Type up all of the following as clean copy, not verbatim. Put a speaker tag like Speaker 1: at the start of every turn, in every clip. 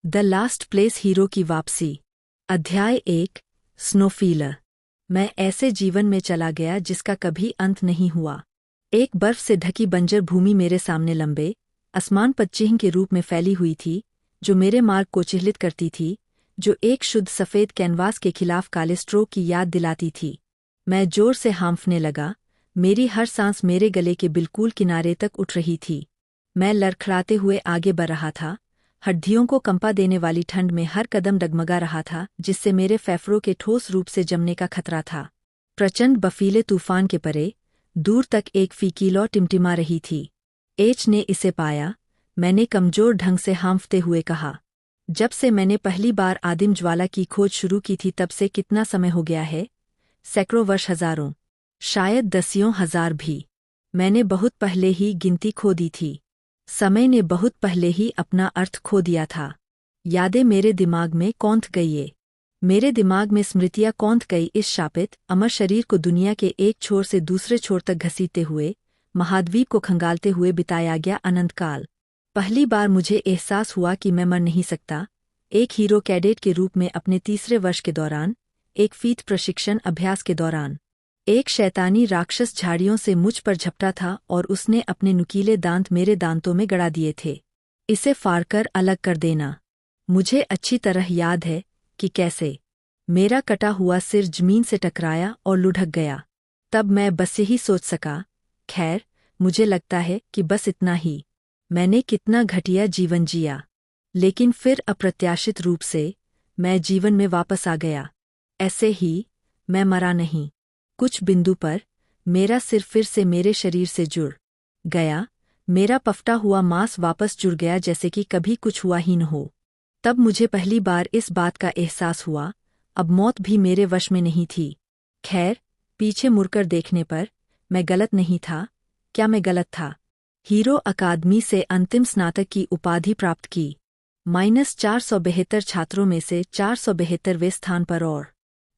Speaker 1: The last place hero की वापसी। अध्याय 1। स्नोफीलर। मैं ऐसे जीवन में चला गया जिसका कभी अंत नहीं हुआ। एक बर्फ से ढकी बंजर भूमि मेरे सामने लंबे आसमान पर चिह्न के रूप में फैली हुई थी, जो मेरे मार्ग को चिह्नित करती थी, जो एक शुद्ध सफ़ेद कैनवास के खिलाफ काले स्ट्रोक की याद दिलाती थी। मैं जोर से हाँफने लगा, मेरी हर सांस मेरे गले के बिल्कुल किनारे तक उठ रही थी। मैं लड़खड़ाते हुए आगे बढ़ रहा था, हड्डियों को कंपा देने वाली ठंड में हर कदम डगमगा रहा था, जिससे मेरे फेफड़ों के ठोस रूप से जमने का खतरा था। प्रचंड बर्फीले तूफान के परे दूर तक एक फीकी लौ टिमटिमा रही थी। एच ने इसे पाया, मैंने कमजोर ढंग से हाँफते हुए कहा। जब से मैंने पहली बार आदिम ज्वाला की खोज शुरू की थी तब से कितना समय हो गया है? सैकड़ों वर्ष, हजारों, शायद दसियों हजार भी। मैंने बहुत पहले ही गिनती खो दी थी। समय ने बहुत पहले ही अपना अर्थ खो दिया था। यादें मेरे दिमाग में कौंध गई। मेरे दिमाग में स्मृतियां कौंध गई इस शापित अमर शरीर को दुनिया के एक छोर से दूसरे छोर तक घसीटते हुए, महाद्वीप को खंगालते हुए बिताया गया अनंत काल। पहली बार मुझे एहसास हुआ कि मैं मर नहीं सकता। एक हीरो कैडेट के रूप में अपने तीसरे वर्ष के दौरान, एक फीट प्रशिक्षण अभ्यास के दौरान, एक शैतानी राक्षस झाड़ियों से मुझ पर झपटा था और उसने अपने नुकीले दांत मेरे दांतों में गड़ा दिए थे। इसे फाड़कर अलग कर देना। मुझे अच्छी तरह याद है कि कैसे मेरा कटा हुआ सिर जमीन से टकराया और लुढ़क गया। तब मैं बस यही सोच सका, खैर, मुझे लगता है कि बस इतना ही। मैंने कितना घटिया जीवन जिया। लेकिन फिर अप्रत्याशित रूप से मैं जीवन में वापस आ गया। ऐसे ही, मैं मरा नहीं। कुछ बिंदु पर मेरा सिर फिर से मेरे शरीर से जुड़ गया। मेरा पफटा हुआ मांस वापस जुड़ गया, जैसे कि कभी कुछ हुआ ही न हो। तब मुझे पहली बार इस बात का एहसास हुआ, अब मौत भी मेरे वश में नहीं थी। खैर, पीछे मुड़कर देखने पर मैं गलत नहीं था। क्या मैं गलत था? हीरो अकादमी से अंतिम स्नातक की उपाधि प्राप्त की। -472 छात्रों में से 472वें स्थान पर और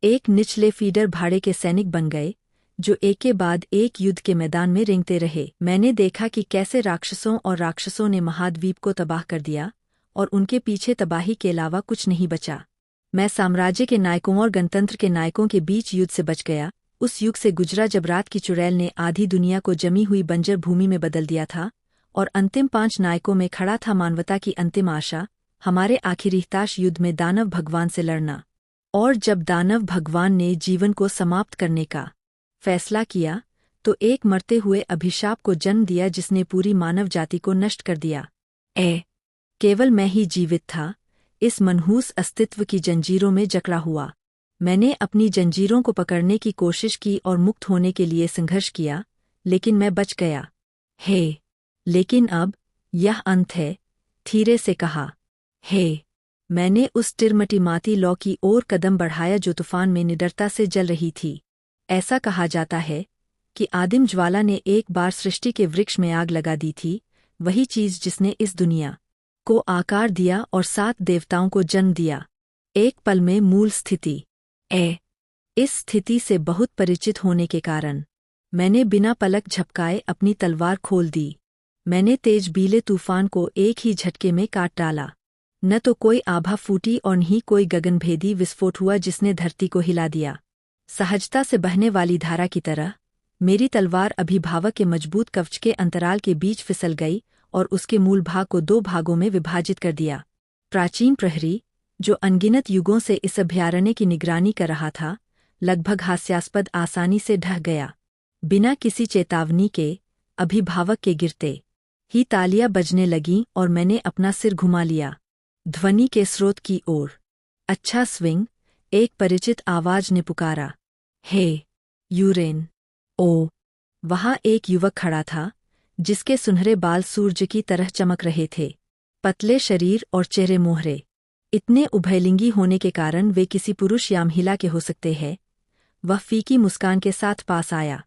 Speaker 1: एक निचले फीडर भाड़े के सैनिक बन गए, जो एक के बाद एक युद्ध के मैदान में रेंगते रहे। मैंने देखा कि कैसे राक्षसों ने महाद्वीप को तबाह कर दिया और उनके पीछे तबाही के अलावा कुछ नहीं बचा। मैं साम्राज्य के नायकों और गणतंत्र के नायकों के बीच युद्ध से बच गया। उस युग से गुजरा जब रात की चुड़ैल ने आधी दुनिया को जमी हुई बंजर भूमि में बदल दिया था, और अंतिम 5 नायकों में खड़ा था मानवता की अंतिम आशा, हमारे आखिरी हिताश युद्ध में दानव भगवान से लड़ना। और जब दानव भगवान ने जीवन को समाप्त करने का फैसला किया, तो एक मरते हुए अभिशाप को जन्म दिया जिसने पूरी मानव जाति को नष्ट कर दिया। केवल मैं ही जीवित था, इस मनहूस अस्तित्व की जंजीरों में जकड़ा हुआ। मैंने अपनी जंजीरों को पकड़ने की कोशिश की और मुक्त होने के लिए संघर्ष किया, लेकिन मैं बच गया। लेकिन अब यह अंत है, धीरे से कहा। मैंने उस टिरमटिमाती लौ की ओर कदम बढ़ाया जो तूफान में निडरता से जल रही थी। ऐसा कहा जाता है कि आदिम ज्वाला ने एक बार सृष्टि के वृक्ष में आग लगा दी थी, वही चीज जिसने इस दुनिया को आकार दिया और 7 देवताओं को जन्म दिया। एक पल में मूल स्थिति। इस स्थिति से बहुत परिचित होने के कारण मैंने बिना पलक झपकाए अपनी तलवार खोल दी। मैंने तेज बीले तूफान को एक ही झटके में काट डाला। न तो कोई आभा फूटी और न ही कोई गगनभेदी विस्फोट हुआ जिसने धरती को हिला दिया। सहजता से बहने वाली धारा की तरह मेरी तलवार अभिभावक के मजबूत कवच के अंतराल के बीच फिसल गई और उसके मूल भाग को 2 भागों में विभाजित कर दिया। प्राचीन प्रहरी, जो अनगिनत युगों से इस अभयारण्य की निगरानी कर रहा था, लगभग हास्यास्पद आसानी से ढह गया। बिना किसी चेतावनी के अभिभावक के गिरते ही तालियां बजने लगीं और मैंने अपना सिर घुमा लिया ध्वनि के स्रोत की ओर। अच्छा स्विंग, एक परिचित आवाज ने पुकारा। यूरेन। वहां एक युवक खड़ा था, जिसके सुनहरे बाल सूरज की तरह चमक रहे थे। पतले शरीर और चेहरे मोहरे इतने उभयलिंगी होने के कारण वे किसी पुरुष या महिला के हो सकते हैं। वह फीकी मुस्कान के साथ पास आया।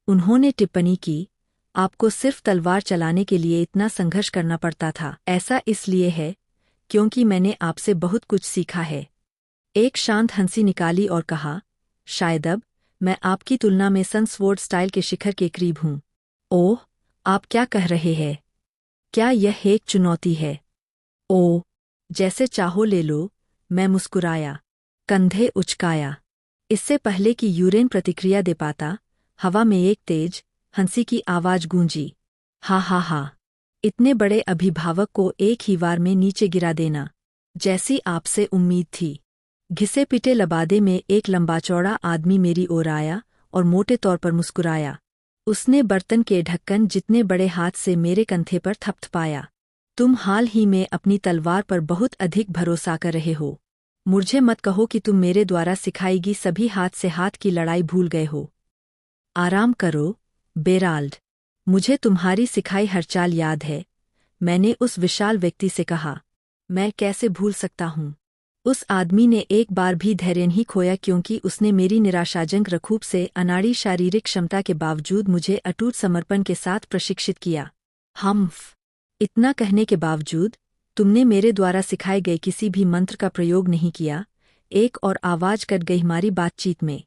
Speaker 1: उन्होंने टिप्पणी की, आपको सिर्फ तलवार चलाने के लिए इतना संघर्ष करना पड़ता था। ऐसा इसलिए है क्योंकि मैंने आपसे बहुत कुछ सीखा है। एक शांत हंसी निकाली और कहा, शायद अब मैं आपकी तुलना में सनस्वॉर्ड स्टाइल के शिखर के करीब हूँ। ओह, आप क्या कह रहे हैं? क्या यह एक चुनौती है? जैसे चाहो ले लो, मैं मुस्कुराया, कंधे उचकाया। इससे पहले कि यूरेन प्रतिक्रिया दे पाता, हवा में एक तेज, हंसी की आवाज गूंजी। हा हा हा। इतने बड़े अभिभावक को एक ही वार में नीचे गिरा देना, जैसी आपसे उम्मीद थी। घिसे पिटे लबादे में एक लंबा चौड़ा आदमी मेरी ओर आया और मोटे तौर पर मुस्कुराया। उसने बर्तन के ढक्कन जितने बड़े हाथ से मेरे कंधे पर थपथपाया। तुम हाल ही में अपनी तलवार पर बहुत अधिक भरोसा कर रहे हो। मुझे मत कहो कि तुम मेरे द्वारा सिखाएगी सभी हाथ से हाथ की लड़ाई भूल गए हो। आराम करो, बेराल्ड। मुझे तुम्हारी सिखाई हर चाल याद है, मैंने उस विशाल व्यक्ति से कहा। मैं कैसे भूल सकता हूँ। उस आदमी ने एक बार भी धैर्य नहीं खोया क्योंकि उसने मेरी निराशाजनक रखूप से अनाड़ी शारीरिक क्षमता के बावजूद मुझे अटूट समर्पण के साथ प्रशिक्षित किया। हम्फ। इतना कहने के बावजूद तुमने मेरे द्वारा सिखाए गए किसी भी मंत्र का प्रयोग नहीं किया। एक और आवाज कट गई हमारी बातचीत में।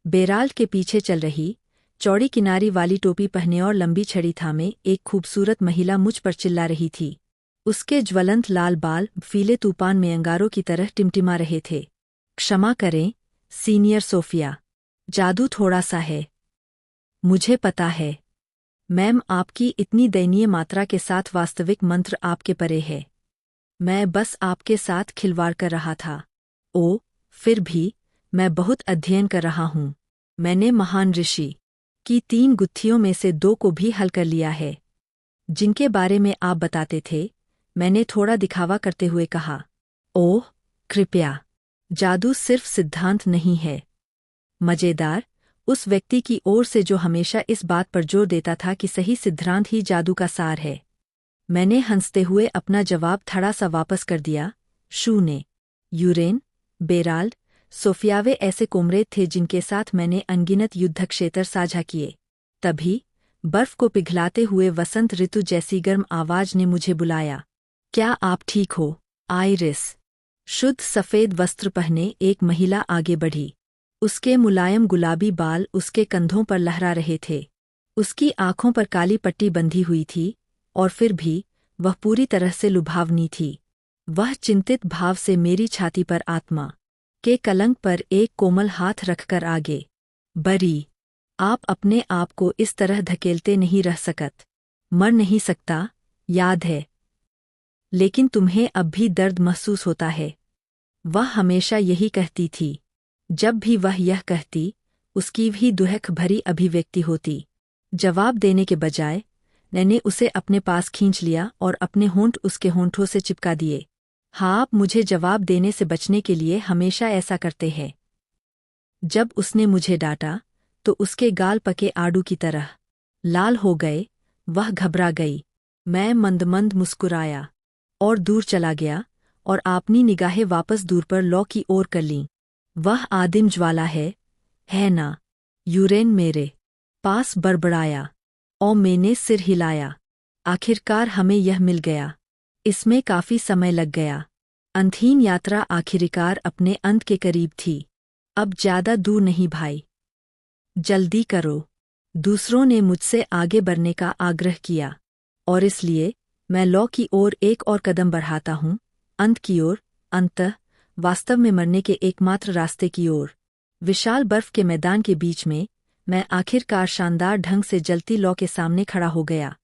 Speaker 1: बेराल्ड के पीछे चल रही, चौड़ी किनारी वाली टोपी पहने और लंबी छड़ी थामे एक खूबसूरत महिला मुझ पर चिल्ला रही थी। उसके ज्वलंत लाल बाल फीले तूफान में अंगारों की तरह टिमटिमा रहे थे। क्षमा करें, सीनियर सोफिया। जादू थोड़ा सा है। मुझे पता है। मैम, आपकी इतनी दयनीय मात्रा के साथ वास्तविक मंत्र आपके परे है। मैं बस आपके साथ खिलवाड़ कर रहा था। ओ, फिर भी, मैं बहुत अध्ययन कर रहा हूँ। मैंने महान ऋषि की 3 गुत्थियों में से 2 को भी हल कर लिया है, जिनके बारे में आप बताते थे। मैंने थोड़ा दिखावा करते हुए कहा। ओह, कृपया। जादू सिर्फ सिद्धांत नहीं है। मजेदार, उस व्यक्ति की ओर से जो हमेशा इस बात पर जोर देता था कि सही सिद्धांत ही जादू का सार है। मैंने हंसते हुए अपना जवाब थोड़ा सा वापस कर दिया। शू ने। यूरेन, बेराल्ड, सोफियावे ऐसे कोमरेड थे जिनके साथ मैंने अनगिनत युद्धक्षेत्र साझा किए। तभी बर्फ को पिघलाते हुए वसंत ऋतु जैसी गर्म आवाज ने मुझे बुलाया। क्या आप ठीक हो, आइरिस? शुद्ध सफ़ेद वस्त्र पहने एक महिला आगे बढ़ी। उसके मुलायम गुलाबी बाल उसके कंधों पर लहरा रहे थे। उसकी आंखों पर काली पट्टी बंधी हुई थी, और फिर भी वह पूरी तरह से लुभावनी थी। वह चिंतित भाव से मेरी छाती पर आत्मा के कलंक पर एक कोमल हाथ रखकर आगे बढ़ी। आप अपने आप को इस तरह धकेलते नहीं रह सकत। मर नहीं सकता, याद है। लेकिन तुम्हें अब भी दर्द महसूस होता है। वह हमेशा यही कहती थी। जब भी वह यह कहती, उसकी भी दुहक भरी अभिव्यक्ति होती। जवाब देने के बजाय मैंने उसे अपने पास खींच लिया और अपने होंठ उसके होंठों से चिपका दिए। हाँ, आप मुझे जवाब देने से बचने के लिए हमेशा ऐसा करते हैं। जब उसने मुझे डांटा तो उसके गाल पके आड़ू की तरह लाल हो गए। वह घबरा गई। मैं मंद मुस्कुराया और दूर चला गया और अपनी निगाहें वापस दूर पर लौ की ओर कर लीं। वह आदिम ज्वाला है ना? यूरेन मेरे पास बड़बड़ाया और मैंने सिर हिलाया। आखिरकार हमें यह मिल गया। इसमें काफी समय लग गया। अंतहीन यात्रा आखिरकार अपने अंत के करीब थी। अब ज्यादा दूर नहीं भाई, जल्दी करो। दूसरों ने मुझसे आगे बढ़ने का आग्रह किया, और इसलिए मैं लौ की ओर एक और कदम बढ़ाता हूँ, अंत की ओर, अंततः वास्तव में मरने के एकमात्र रास्ते की ओर। विशाल बर्फ के मैदान के बीच में मैं आखिरकार शानदार ढंग से जलती लौ के सामने खड़ा हो गया।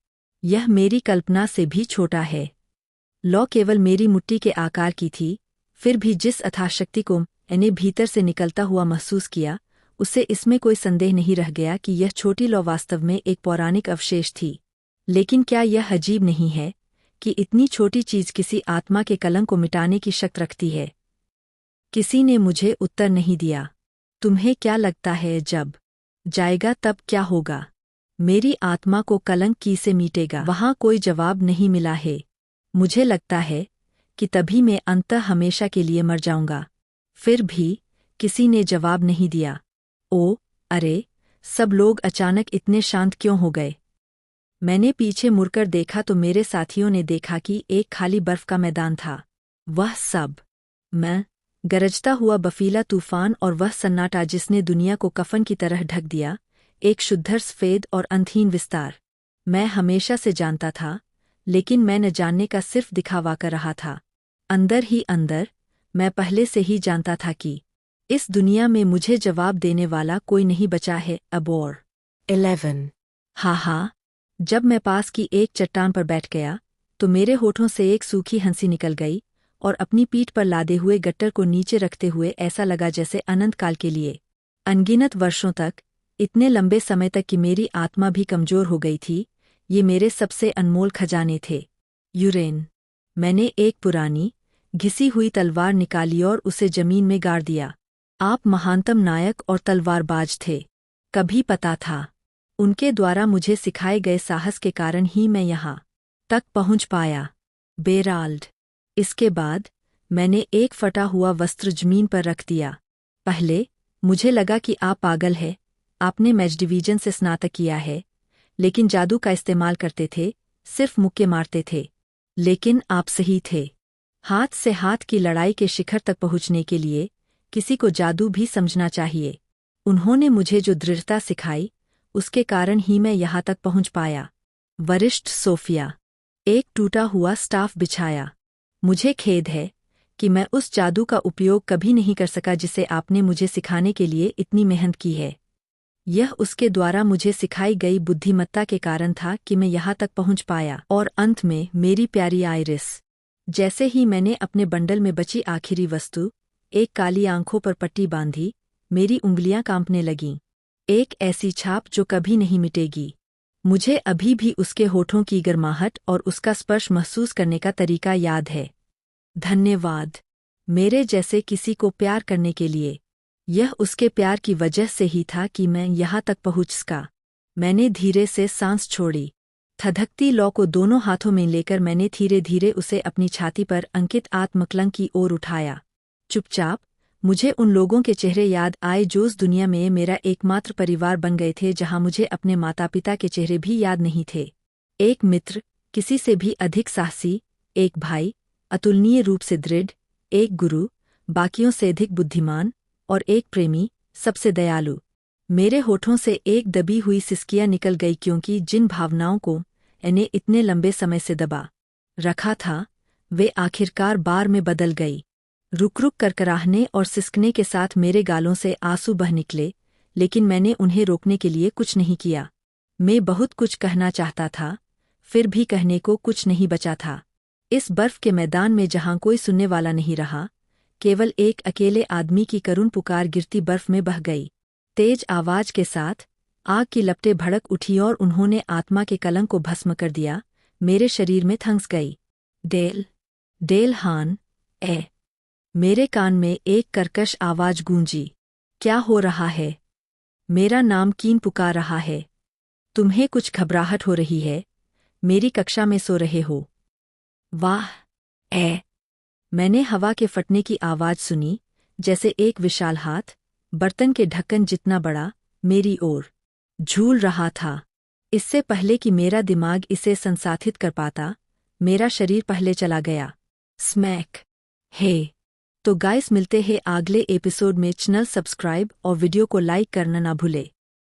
Speaker 1: यह मेरी कल्पना से भी छोटा है। लौ केवल मेरी मुट्ठी के आकार की थी, फिर भी जिस अथाशक्ति को मैंने भीतर से निकलता हुआ महसूस किया, उससे इसमें कोई संदेह नहीं रह गया कि यह छोटी लौ वास्तव में एक पौराणिक अवशेष थी। लेकिन क्या यह अजीब नहीं है कि इतनी छोटी चीज किसी आत्मा के कलंक को मिटाने की शक्ति रखती है? किसी ने मुझे उत्तर नहीं दिया। तुम्हें क्या लगता है जब जाएगा तब क्या होगा? मेरी आत्मा को कलंक की से मीटेगा? वहाँ कोई जवाब नहीं मिला है। मुझे लगता है कि तभी मैं अंततः हमेशा के लिए मर जाऊंगा। फिर भी किसी ने जवाब नहीं दिया। ओ, अरे, सब लोग अचानक इतने शांत क्यों हो गए? मैंने पीछे मुड़कर देखा तो मेरे साथियों ने देखा कि एक खाली बर्फ का मैदान था। वह सब मैं, गरजता हुआ बफीला तूफान और वह सन्नाटा जिसने दुनिया को कफन की तरह ढक दिया, एक शुद्ध सफेद और अंतहीन विस्तार। मैं हमेशा से जानता था, लेकिन मैं न जानने का सिर्फ दिखावा कर रहा था। अंदर ही अंदर मैं पहले से ही जानता था कि इस दुनिया में मुझे जवाब देने वाला कोई नहीं बचा है अब और।
Speaker 2: 11.
Speaker 1: हाँ, जब मैं पास की एक चट्टान पर बैठ गया तो मेरे होठों से एक सूखी हंसी निकल गई और अपनी पीठ पर लादे हुए गट्टर को नीचे रखते हुए ऐसा लगा जैसे अनंत काल के लिए, अनगिनत वर्षों तक, इतने लंबे समय तक कि मेरी आत्मा भी कमजोर हो गई थी, ये मेरे सबसे अनमोल खजाने थे। यूरेन। मैंने एक पुरानी, घिसी हुई तलवार निकाली और उसे जमीन में गाड़ दिया। आप महानतम नायक और तलवारबाज थे। कभी पता था। उनके द्वारा मुझे सिखाए गए साहस के कारण ही मैं यहाँ तक पहुँच पाया। बेराल्ड। इसके बाद मैंने एक फटा हुआ वस्त्र जमीन पर रख दिया। पहले मुझे लगा कि आप पागल है, आपने मैच डिवीजन से स्नातक किया है, लेकिन जादू का इस्तेमाल करते थे, सिर्फ मुक्के मारते थे। लेकिन आप सही थे। हाथ से हाथ की लड़ाई के शिखर तक पहुँचने के लिए किसी को जादू भी समझना चाहिए। उन्होंने मुझे जो दृढ़ता सिखाई, उसके कारण ही मैं यहाँ तक पहुँच पाया। वरिष्ठ सोफिया। एक टूटा हुआ स्टाफ बिछाया। मुझे खेद है कि मैं उस जादू का उपयोग कभी नहीं कर सका जिसे आपने मुझे सिखाने के लिए इतनी मेहनत की है। यह उसके द्वारा मुझे सिखाई गई बुद्धिमत्ता के कारण था कि मैं यहाँ तक पहुँच पाया। और अंत में मेरी प्यारी आइरिस। जैसे ही मैंने अपने बंडल में बची आखिरी वस्तु, एक काली आंखों पर पट्टी बांधी, मेरी उंगलियां कांपने लगीं। एक ऐसी छाप जो कभी नहीं मिटेगी। मुझे अभी भी उसके होठों की गर्माहट और उसका स्पर्श महसूस करने का तरीका याद है। धन्यवाद मेरे जैसे किसी को प्यार करने के लिए। यह उसके प्यार की वजह से ही था कि मैं यहाँ तक पहुँच सका। मैंने धीरे से सांस छोड़ी। थधकती लौ को दोनों हाथों में लेकर मैंने धीरे धीरे उसे अपनी छाती पर अंकित आत्मकलंक की ओर उठाया। चुपचाप मुझे उन लोगों के चेहरे याद आए जो उस दुनिया में मेरा एकमात्र परिवार बन गए थे, जहां मुझे अपने माता पिता के चेहरे भी याद नहीं थे। एक मित्र, किसी से भी अधिक साहसी, एक भाई, अतुलनीय रूप से दृढ़, एक गुरु, बाकियों से अधिक बुद्धिमान, और एक प्रेमी, सबसे दयालु। मेरे होठों से एक दबी हुई सिसकियां निकल गई क्योंकि जिन भावनाओं को मैंने इतने लंबे समय से दबा रखा था, वे आखिरकार बार में बदल गई। रुक रुक कर कराहने और सिसकने के साथ मेरे गालों से आंसू बह निकले, लेकिन मैंने उन्हें रोकने के लिए कुछ नहीं किया। मैं बहुत कुछ कहना चाहता था, फिर भी कहने को कुछ नहीं बचा था। इस बर्फ के मैदान में जहां कोई सुनने वाला नहीं रहा, केवल एक अकेले आदमी की करुण पुकार गिरती बर्फ में बह गई। तेज आवाज के साथ आग की लपटें भड़क उठी और उन्होंने आत्मा के कलंक को भस्म कर दिया, मेरे शरीर में थंस गई। डेल हान, मेरे कान में एक कर्कश आवाज गूंजी। क्या हो रहा है? मेरा नाम कीन पुकार रहा है। तुम्हें कुछ घबराहट हो रही है? मेरी कक्षा में सो रहे हो? वाह! मैंने हवा के फटने की आवाज सुनी, जैसे एक विशाल हाथ, बर्तन के ढक्कन जितना बड़ा, मेरी ओर झूल रहा था। इससे पहले कि मेरा दिमाग इसे संसाधित कर पाता, मेरा शरीर पहले चला गया। स्मैक। हे! तो गाइस, मिलते हैं अगले एपिसोड में। चैनल सब्सक्राइब और वीडियो को लाइक करना ना भूले।